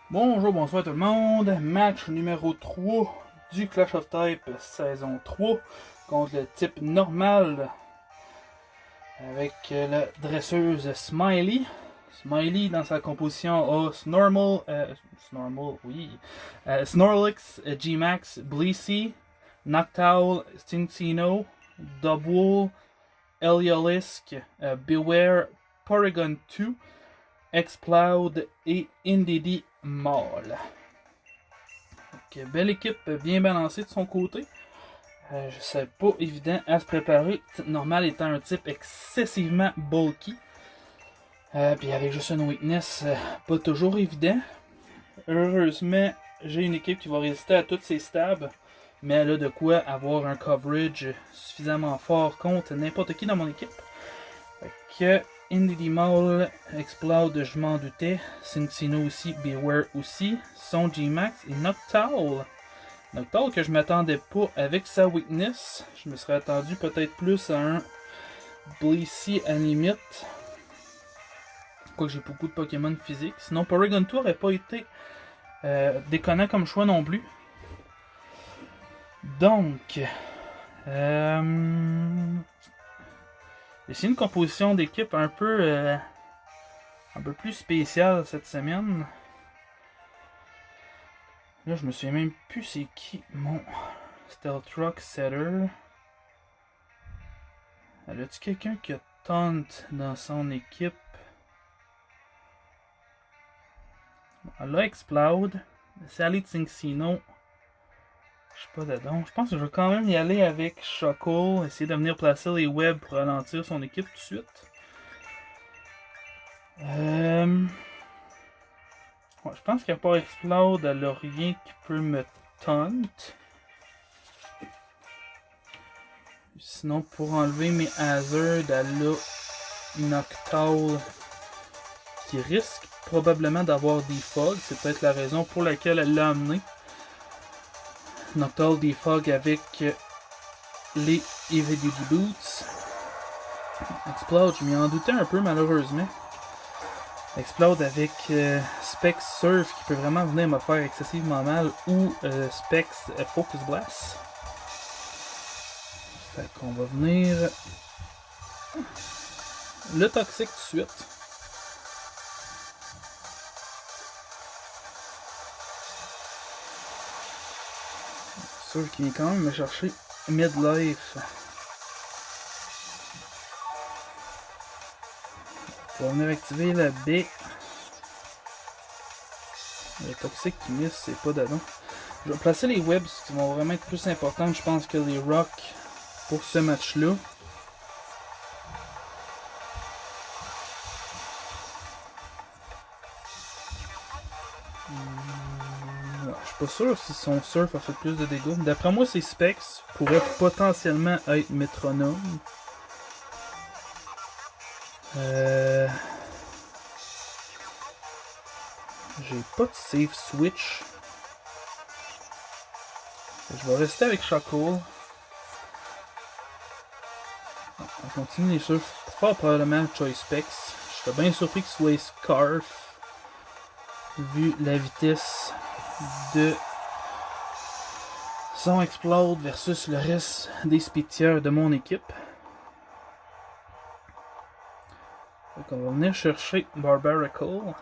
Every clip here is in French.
Bonjour, bonsoir tout le monde. Match numéro 3 du Clash of Type saison 3 contre le type normal avec la dresseuse Smiley. Smiley dans sa composition a Snorlax, G-Max, Blissey, Noctowl, Stincino, Double, Eliolisk, Beware, Porygon 2, Exploud et Indeedee Mall. Donc, belle équipe, bien balancée de son côté. C'est pas évident à se préparer. Normal étant un type excessivement bulky. Puis avec juste une weakness, pas toujours évident. Heureusement, j'ai une équipe qui va résister à toutes ces stabs. Mais elle a de quoi avoir un coverage suffisamment fort contre n'importe qui dans mon équipe. Fait que Indeedee Mall, Explode, je m'en doutais. Cincino aussi, Beware aussi. Son G-Max et Noctowl. Noctowl que je m'attendais pas avec sa weakness. Je me serais attendu peut-être plus à un Blissey à la limite. Quoique j'ai beaucoup de Pokémon physiques. Sinon, Porygon 2 n'aurait pas été déconnant comme choix non plus. Donc, c'est une composition d'équipe un peu plus spéciale cette semaine. Là, je me souviens même plus c'est qui mon Stealth Rock Setter. Elle a-tu quelqu'un qui a Taunt dans son équipe? Elle a Explode. Sally Cincino. Je sais pas dedans. Je pense que je vais quand même y aller avec Shuckle. Essayer de venir placer les webs pour ralentir son équipe tout de suite. Ouais, je pense qu'à part Explode, elle a rien qui peut me taunt. Sinon, pour enlever mes hazards, elle a Noctowl qui risque probablement d'avoir des fogs. C'est peut-être la raison pour laquelle elle l'a amené. Noctowl des fogs avec les Evidity Boots. Explode, je m'y en doutais un peu malheureusement. Explode avec Specs Surf qui peut vraiment venir me faire excessivement mal ou Specs Focus Blast. Fait qu'on va venir le toxique tout de suite. Surf qui vient quand même me chercher midlife. On va venir activer la B. Le toxique qui miss, c'est pas dedans. Je vais placer les webs qui vont vraiment être plus importantes, je pense, que les rocks pour ce match-là. Je suis pas sûr si son surf a fait plus de dégâts. D'après moi, ses specs pourraient potentiellement être métronome. J'ai pas de save switch. Je vais rester avec Shuckle. On continue les surfs. Fort probablement Choice Specs. Je serais bien surpris qu'il soit Scarf. Vu la vitesse de son Explode versus le reste des spitières de mon équipe. Donc on va venir chercher Barbaracle.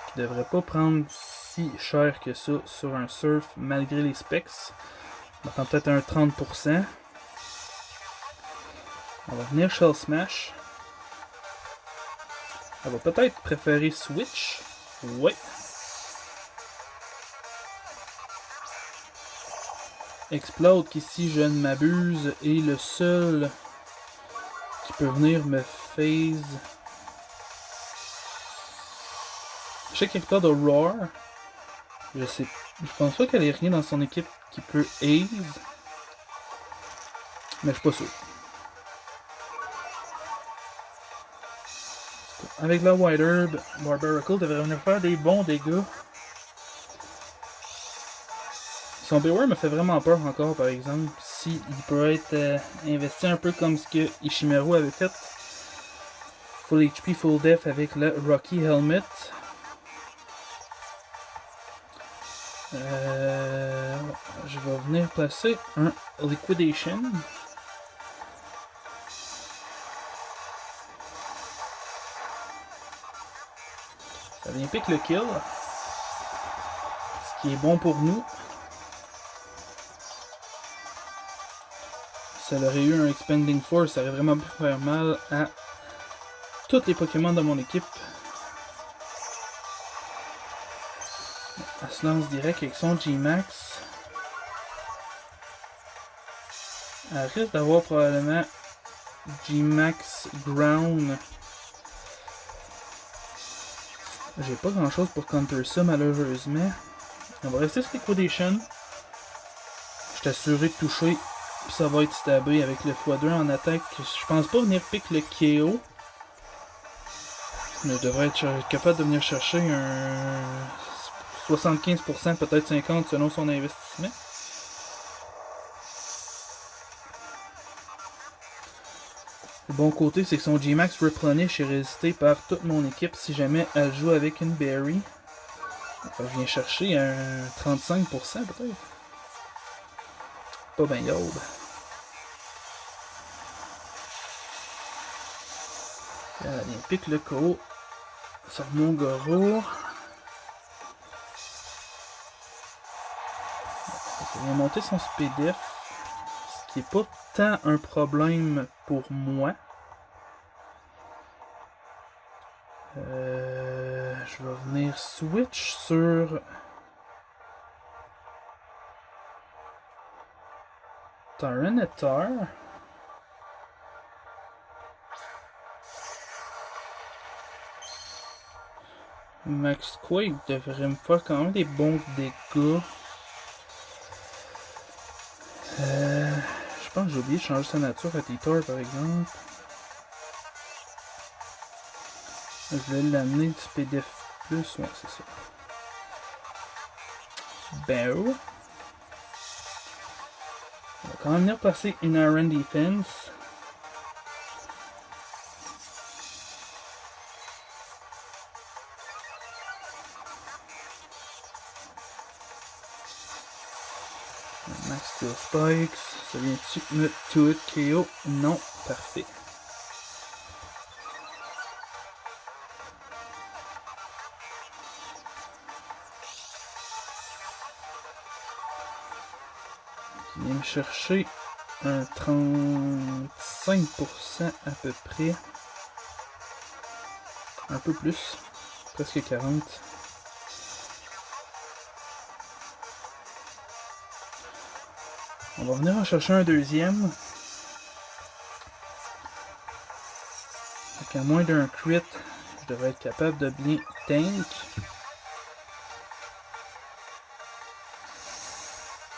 Qui devrait pas prendre si cher que ça sur un surf malgré les specs. On attend peut-être un 30%. On va venir Shell Smash. Elle va peut-être préférer Switch. Ouais. Explode qui, si je ne m'abuse, est le seul qui peut venir me phase. Je sais qu'Explode a Roar. Je pense pas qu'elle ait rien dans son équipe qui peut Haze. Mais je suis pas sûr. Avec la White Herb, Barbaracle devrait venir faire des bons dégâts. Son Beware me fait vraiment peur encore, par exemple. Si il peut être investi un peu comme ce que Ishimeru avait fait Full HP, full def avec le Rocky Helmet. Je vais venir placer un Liquidation. Ça vient pique le kill. Ce qui est bon pour nous. Ça aurait eu un Expanding Force, ça aurait vraiment pu faire mal à tous les Pokémon de mon équipe. Elle se lance direct avec son G-Max. Elle risque d'avoir probablement G-Max Ground. J'ai pas grand chose pour counter ça malheureusement. On va rester sur Liquidation. Je suis assuré de toucher. Puis ça va être stabé avec le x2 en attaque. Je pense pas venir pick le KO. Mais je devrais être capable de venir chercher un 75%, peut-être 50% selon son investissement. Le bon côté, c'est que son G-Max Replenish est résisté par toute mon équipe si jamais elle joue avec une Berry. Enfin, je viens chercher un 35% peut-être. Pas bien yob. Elle pique le KO sur mon Goro. Il vient monter son SPDF. Ce qui n'est pas tant un problème pour moi. Je vais venir switch sur Tyranitar. Max Quake devrait me faire quand même des bons dégâts. Je pense que j'ai oublié de changer sa nature à Titor par exemple. Je vais l'amener du PDF+, ouais c'est ça. Ben, on va quand même venir passer une Iron Defense. Max Steel Spikes, ça vient-tu me to-hit KO? Non, parfait. Il vient me chercher un 35% à peu près. Un peu plus, presque 40%. On va venir en chercher un deuxième. Donc à moins d'un crit, je devrais être capable de bien tank.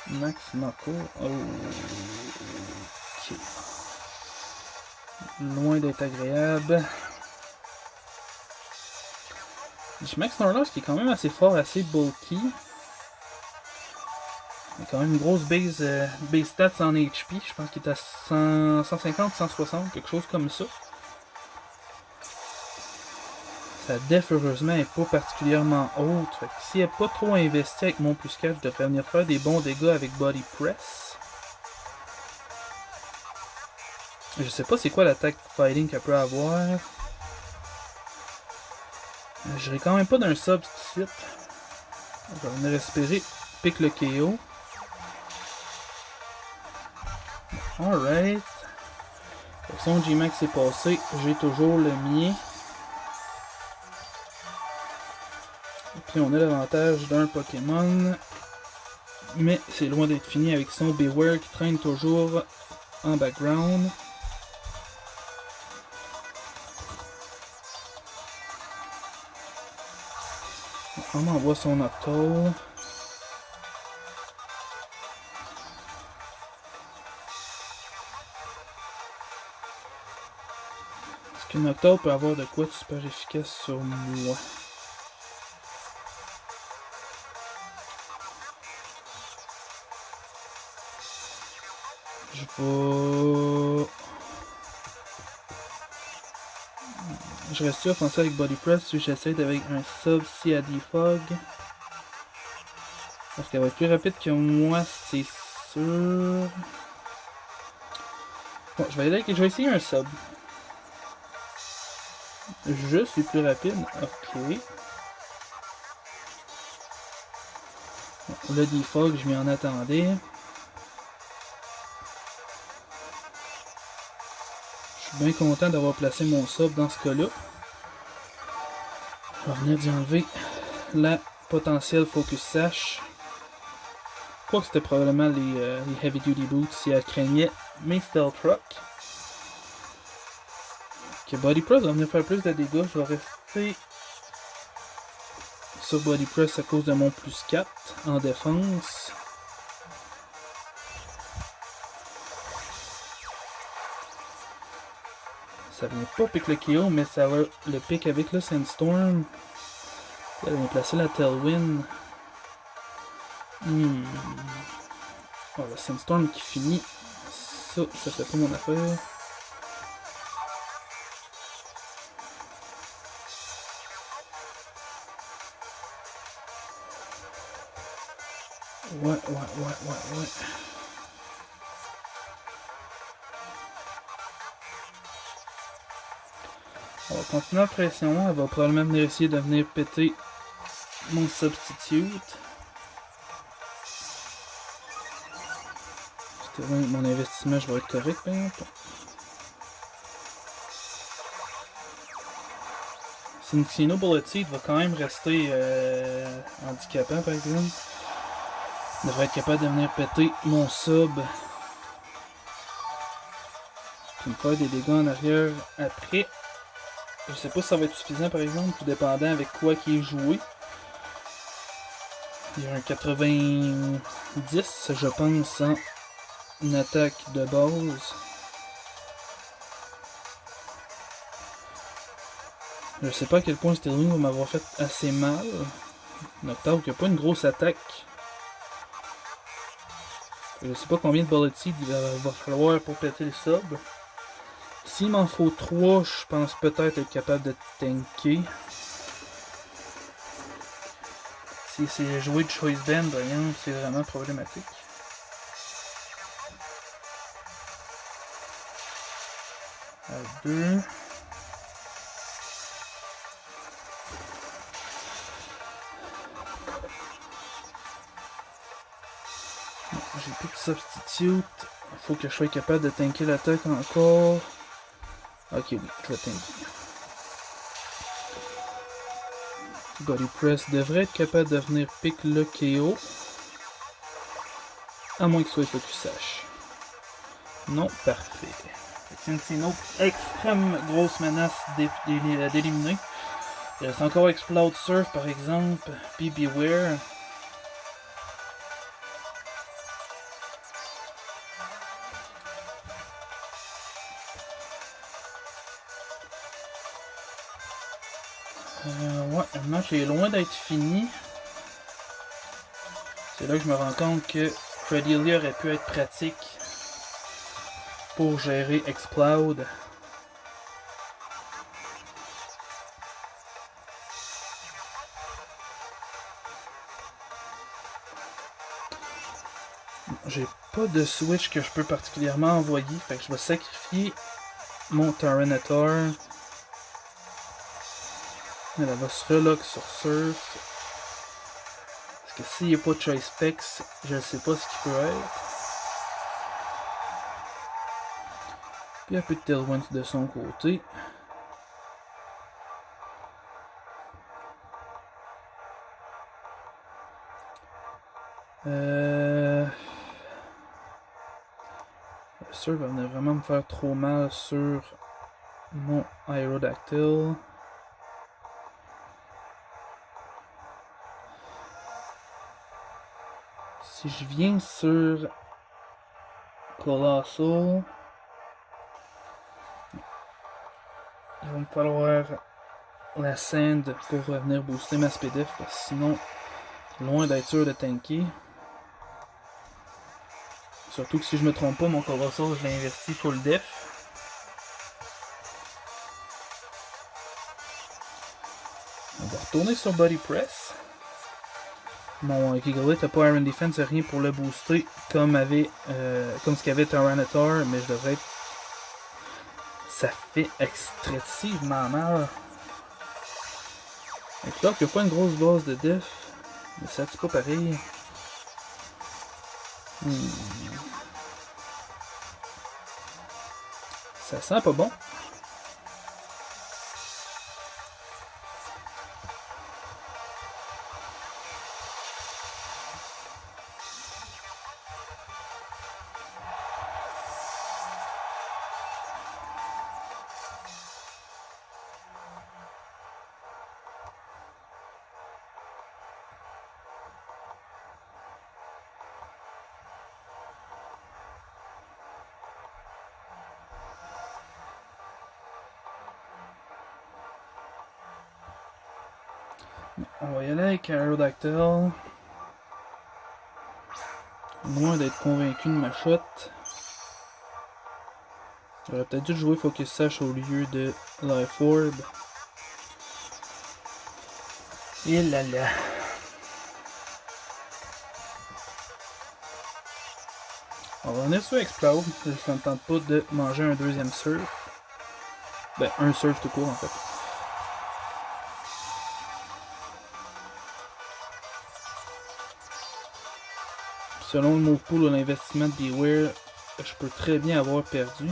Max Mako. Oh. Ok. Loin d'être agréable. Max Snorlax qui est quand même assez fort, assez bulky. Il a quand même une grosse base stats en HP. Je pense qu'il est à 150, 160, quelque chose comme ça. Sa def, heureusement, n'est pas particulièrement haute. Fait que si elle n'est pas trop investie avec mon plus 4, je devrais venir faire des bons dégâts avec Body Press. Je sais pas c'est quoi l'attaque fighting qu'elle peut avoir. Je n'irai quand même pas d'un sub tout de suite. Je vais venir espérer pick le KO. Alright. Son G-Max est passé. J'ai toujours le mien. Et puis on a l'avantage d'un Pokémon. Mais c'est loin d'être fini avec son Beware qui traîne toujours en background. On envoie son Octo. Est-ce qu'une Octo peut avoir de quoi de super efficace sur moi? Je vais Je reste offensif avec Body Press si j'essaie avec un sub si à Defog. Parce qu'elle va être plus rapide que moi, c'est sûr. Bon, je vais essayer un sub. Je suis plus rapide. Ok. Bon, le Defog, je m'y en attendais. Je suis bien content d'avoir placé mon sub dans ce cas-là. Je vais venir d'y enlever la potentielle Focus Sash. Je crois que c'était probablement les Heavy Duty Boots si elle craignait mes Stealth Rock. Ok, Body Press va venir faire plus de dégâts. Je vais rester sur Body Press à cause de mon plus 4 en défense. Ça vient pas pick le KO, mais ça va le pick avec le Sandstorm. Elle vient placer la Tailwind. Oh, le Sandstorm qui finit. Ça fait pas mon affaire. Ouais. On va continuer la pression. Elle va probablement venir essayer de venir péter mon substitute. Mon investissement, je vais être correct, par exemple. Sincino Bullet Seed va quand même rester handicapant, par exemple. Il devrait être capable de venir péter mon sub. Puis me faire des dégâts en arrière après. Je sais pas si ça va être suffisant, par exemple, tout dépendant avec quoi qui est joué. Il y a un 90, je pense, en une attaque de base. Je sais pas à quel point Sterling va m'avoir fait assez mal. Noctave qui a pas une grosse attaque. Je sais pas combien de bullet seed il va falloir pour péter le sub. S'il m'en faut 3, je pense peut-être être capable de tanker. Si c'est jouer de Choice Band, c'est vraiment problématique. À 2. J'ai plus de substitute. Il faut que je sois capable de tanker l'attaque encore. Ok, oui, je vais tanker. Body Press devrait être capable de venir pick le KO. À moins qu'il soit Focus Sash. Non, parfait. C'est une autre extrême grosse menace d'éliminer. Il reste encore Explode Surf par exemple. Puis Beware. Ouais, le match est loin d'être fini. C'est là que je me rends compte que Credelia aurait pu être pratique pour gérer Explode. J'ai pas de switch que je peux particulièrement envoyer, fait que je vais sacrifier mon Tyranitar. Elle va se relock sur Surf. Parce que s'il n'y a pas de Choice Specs, je ne sais pas ce qu'il peut être. Puis un peu de Tailwind de son côté. Le Surf va venir vraiment me faire trop mal sur mon Aerodactyl. Si je viens sur Colossal, il va me falloir la Sand pour venir booster ma SPDF parce que sinon, loin d'être sûr de tanker. Surtout que si je me trompe pas, mon Colossal, je l'ai investi full def. On va retourner sur Body Press. Mon Gigalithe n'a pas Iron Defense, rien pour le booster comme ce qu'avait Tyranitar, mais je devrais être... Ça fait extrêmement mal. Donc là, il n'y a pas une grosse base de def, mais ça tue pas pareil. Ça sent pas bon. On va y aller avec Aerodactyl. Moins d'être convaincu de ma shot. J'aurais peut-être dû jouer Focus Sash au lieu de Life Orb. Et là là. On va revenir sur Explode. Ça ne me tente pas de manger un deuxième surf. Ben, un surf tout court en fait. Selon le move pool ou l'investissement de Beware, je peux très bien avoir perdu.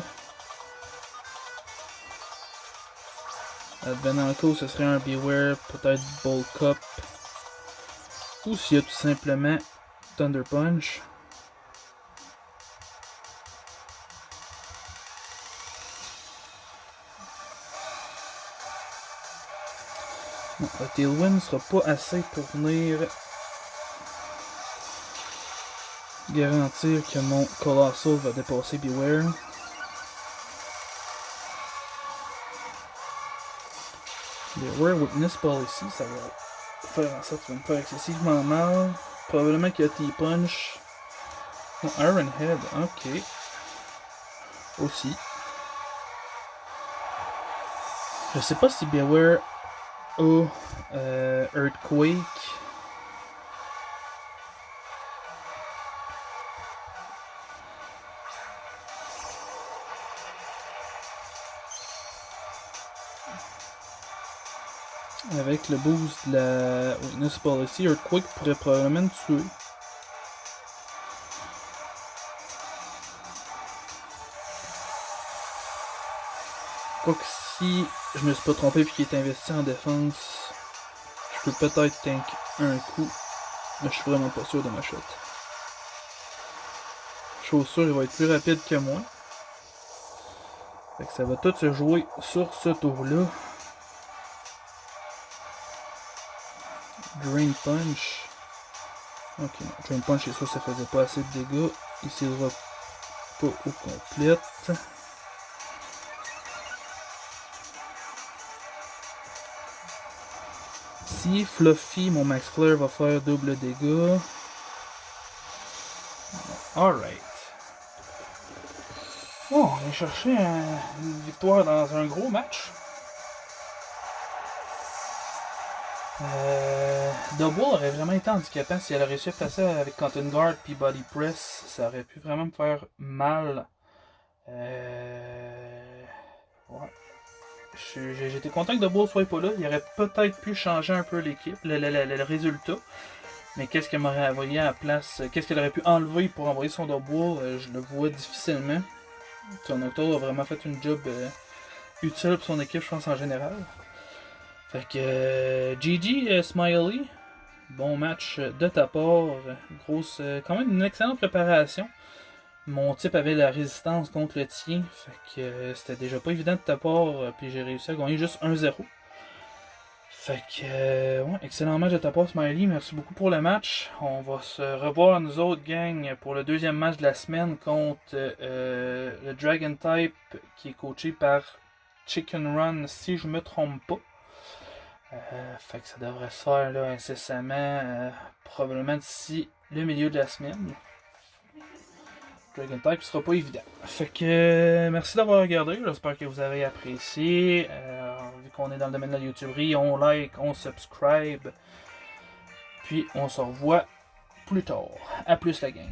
Advenanco, ce serait un Beware, peut-être Bulk Up. Ou s'il y a tout simplement Thunder Punch. Bon, le Tailwind ne sera pas assez pour venir garantir que mon Colossal va dépasser Beware. Beware Witness Policy, ça va faire en sorte que ça va me faire excessivement mal. Probablement qu'il y a T-Punch. Oh, Iron Head, ok. Aussi. Je sais pas si Beware a Earthquake. Avec le boost de la Witness Policy, Earthquake pourrait probablement me tuer. Quoique si je me suis pas trompé et qu'il est investi en défense, je peux peut-être tank un coup, mais je suis vraiment pas sûr de ma shot. Chaussure, il va être plus rapide que moi. Fait que ça va tout se jouer sur ce tour-là. Drain Punch. Ok, Drain Punch, c'est sûr, ça faisait pas assez de dégâts. Il s'aidera pas au complète. Si Fluffy, mon Max Flare va faire double dégâts. Alright. Bon, on va chercher une victoire dans un gros match. Double aurait vraiment été handicapant si elle a réussi à placer avec Cotton Guard puis Body Press. Ça aurait pu vraiment me faire mal. Ouais. J'étais content que Double soit pas là. Il aurait peut-être pu changer un peu l'équipe, le résultat. Mais qu'est-ce qu'elle m'aurait envoyé à la place? Qu'est-ce qu'elle aurait pu enlever pour envoyer son Double? Je le vois difficilement. Son Octo a vraiment fait une job utile pour son équipe, je pense, en général. Fait que GG Smiley, bon match de ta part, grosse, quand même une excellente préparation. Mon type avait la résistance contre le tien, fait que c'était déjà pas évident de ta part, puis j'ai réussi à gagner juste 1-0. Fait que, ouais, excellent match de ta part Smiley, merci beaucoup pour le match. On va se revoir nous autres gang pour le deuxième match de la semaine contre le Dragon Type qui est coaché par Chicken Run si je me trompe pas. Fait que ça devrait se faire là incessamment, probablement d'ici le milieu de la semaine. Dragon Type sera pas évident. Fait que merci d'avoir regardé, j'espère que vous avez apprécié. qu'on est dans le domaine de la YouTuberie. On like, on subscribe. Puis on se revoit plus tard. À plus la gang.